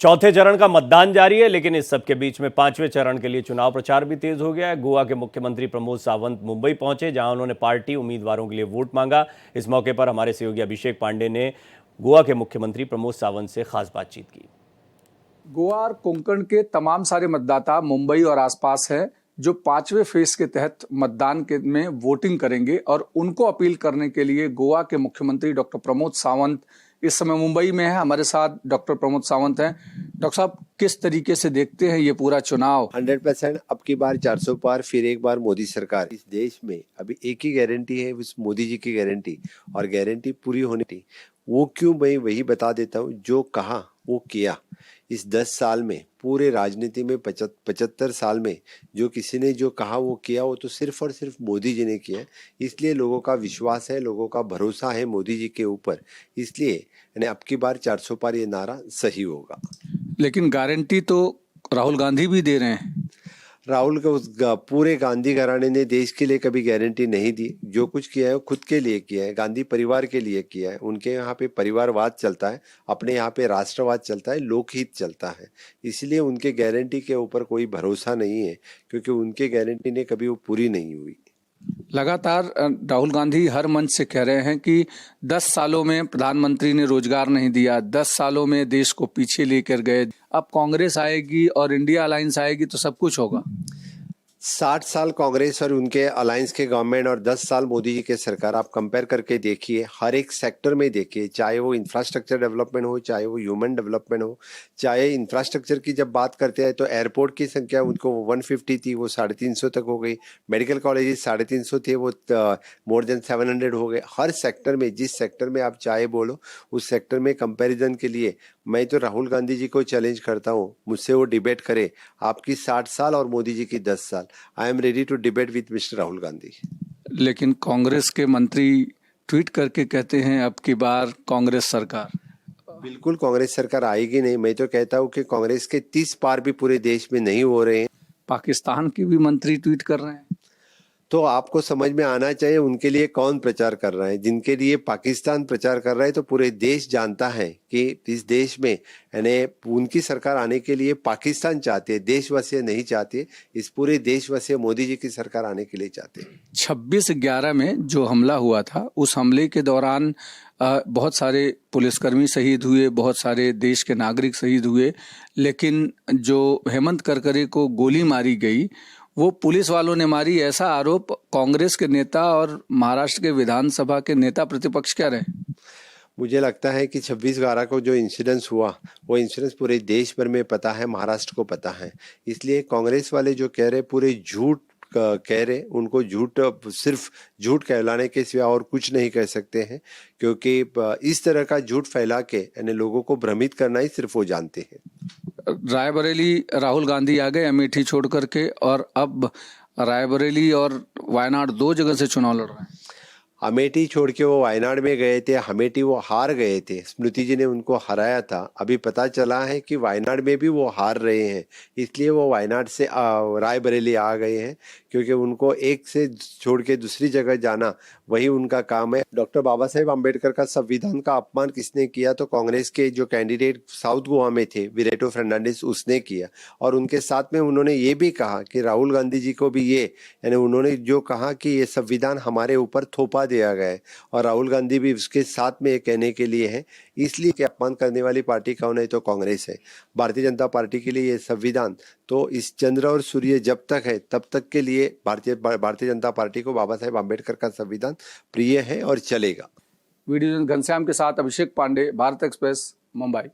चौथे चरण का मतदान जारी है, लेकिन इस सबके बीच में पांचवें चरण के लिए चुनाव प्रचार भी तेज हो गया है। गोवा के मुख्यमंत्री प्रमोद सावंत मुंबई पहुंचे, जहां उन्होंने पार्टी उम्मीदवारों के लिए वोट मांगा। इस मौके पर हमारे सहयोगी अभिषेक पांडे ने गोवा के मुख्यमंत्री प्रमोद सावंत से खास बातचीत की। गोवा और कोंकण के तमाम सारे मतदाता मुंबई और आसपास हैं, जो पांचवें फेज के तहत मतदान में वोटिंग करेंगे, और उनको अपील करने के लिए गोवा के मुख्यमंत्री डॉक्टर प्रमोद सावंत इस समय मुंबई में है। हमारे साथ डॉक्टर प्रमोद सावंत हैं। डॉक्टर साहब, किस तरीके से देखते हैं ये पूरा चुनाव? 100% अब की बार 400 पार, फिर एक बार मोदी सरकार। इस देश में अभी एक ही गारंटी है, उस मोदी जी की गारंटी, और गारंटी पूरी होनी थी। वो क्यों, मैं वही बता देता हूँ। जो कहा वो किया। इस 10 साल में, पूरे राजनीति में 75 साल में जो किसी ने जो कहा वो किया, वो तो सिर्फ और सिर्फ मोदी जी ने किया। इसलिए लोगों का विश्वास है, लोगों का भरोसा है मोदी जी के ऊपर। इसलिए यानी अब की बार 400 पार ये नारा सही होगा। लेकिन गारंटी तो राहुल गांधी भी दे रहे हैं। राहुल का उस पूरे गांधी घराने ने देश के लिए कभी गारंटी नहीं दी। जो कुछ किया है वो खुद के लिए किया है, गांधी परिवार के लिए किया है। उनके यहाँ पे परिवारवाद चलता है, अपने यहाँ पे राष्ट्रवाद चलता है, लोकहित चलता है। इसलिए उनके गारंटी के ऊपर कोई भरोसा नहीं है, क्योंकि उनके गारंटी ने कभी वो पूरी नहीं हुई। लगातार राहुल गांधी हर मंच से कह रहे हैं कि 10 सालों में प्रधानमंत्री ने रोजगार नहीं दिया, 10 सालों में देश को पीछे लेकर गए। अब कांग्रेस आएगी और इंडिया अलायंस आएगी तो सब कुछ होगा। 60 साल कांग्रेस और उनके अलायंस के गवर्नमेंट और 10 साल मोदी जी के सरकार, आप कंपेयर करके देखिए। हर एक सेक्टर में देखिए, चाहे वो इंफ्रास्ट्रक्चर डेवलपमेंट हो, चाहे वो ह्यूमन डेवलपमेंट हो। चाहे इंफ्रास्ट्रक्चर की जब बात करते हैं तो एयरपोर्ट की संख्या उनको 150 थी, वो 350 तक हो गई। मेडिकल कॉलेजेस 350 थे, वो मोर देन 700 हो गए। हर सेक्टर में, जिस सेक्टर में आप चाहे बोलो, उस सेक्टर में कंपैरिजन के लिए मैं तो राहुल गांधी जी को चैलेंज करता हूँ, मुझसे वो डिबेट करे। आपकी 60 साल और मोदी जी की 10 साल। I am ready to debate with mister Rahul Gandhi. लेकिन कांग्रेस के मंत्री ट्वीट करके कहते हैं अब की बार कांग्रेस सरकार। बिल्कुल कांग्रेस सरकार आएगी नहीं। मैं तो कहता हूँ कि कांग्रेस के 30 पार भी पूरे देश में नहीं हो रहे हैं। पाकिस्तान के भी मंत्री ट्वीट कर रहे हैं। तो आपको समझ में आना चाहिए उनके लिए कौन प्रचार कर रहा है। जिनके लिए पाकिस्तान प्रचार कर रहा है, तो पूरे देश जानता है कि इस देश में यानी उनकी सरकार आने के लिए पाकिस्तान चाहते हैं, देशवासी नहीं चाहते। इस पूरे देशवासी मोदी जी की सरकार आने के लिए चाहते हैं। 26/11 में जो हमला हुआ था, उस हमले के दौरान बहुत सारे पुलिसकर्मी शहीद हुए, बहुत सारे देश के नागरिक शहीद हुए। लेकिन जो हेमंत करकरे को गोली मारी गई, वो पुलिस वालों ने मारी, ऐसा आरोप कांग्रेस के नेता और महाराष्ट्र के विधानसभा के नेता प्रतिपक्ष कह रहे हैं। मुझे लगता है कि 26/11 को जो इंसिडेंस हुआ, वो इंसिडेंस पूरे देश भर में पता है, महाराष्ट्र को पता है। इसलिए कांग्रेस वाले जो कह रहे, पूरे झूठ कह रहे। उनको झूठ, सिर्फ झूठ कहलाने के सिवा और कुछ नहीं कह सकते हैं, क्योंकि इस तरह का झूठ फैला के यानी लोगों को भ्रमित करना ही सिर्फ वो जानते हैं। रायबरेली राहुल गांधी आ गए अमेठी छोड़ करके, और अब रायबरेली और वायनाड 2 जगह से चुनाव लड़ रहे हैं। अमेठी छोड़ के वो वायनाड में गए थे। अमेठी वो हार गए थे, स्मृति जी ने उनको हराया था। अभी पता चला है कि वायनाड में भी वो हार रहे हैं, इसलिए वो वायनाड से रायबरेली आ गए हैं, क्योंकि उनको एक से छोड़ के दूसरी जगह जाना वही उनका काम है। डॉक्टर बाबा साहेब आम्बेडकर का संविधान का अपमान किसने किया? तो कांग्रेस के जो कैंडिडेट साउथ गोवा में थे, विरेटो फर्नांडिस, उसने किया। और उनके साथ में उन्होंने ये भी कहा कि राहुल गांधी जी को भी ये, यानी उन्होंने जो कहा कि ये संविधान हमारे ऊपर थोपा दिया गया है, और राहुल गांधी भी उसके साथ में ये कहने के लिए है। इसलिए कि अपमान करने वाली पार्टी कौन है? तो कांग्रेस है। भारतीय जनता पार्टी के लिए ये संविधान तो इस चंद्र और सूर्य जब तक है तब तक के लिए भारतीय जनता पार्टी को बाबा साहेब आम्बेडकर का संविधान प्रिय है और चलेगा। वीडियो घनश्याम के साथ अभिषेक पांडे, भारत एक्सप्रेस, मुंबई।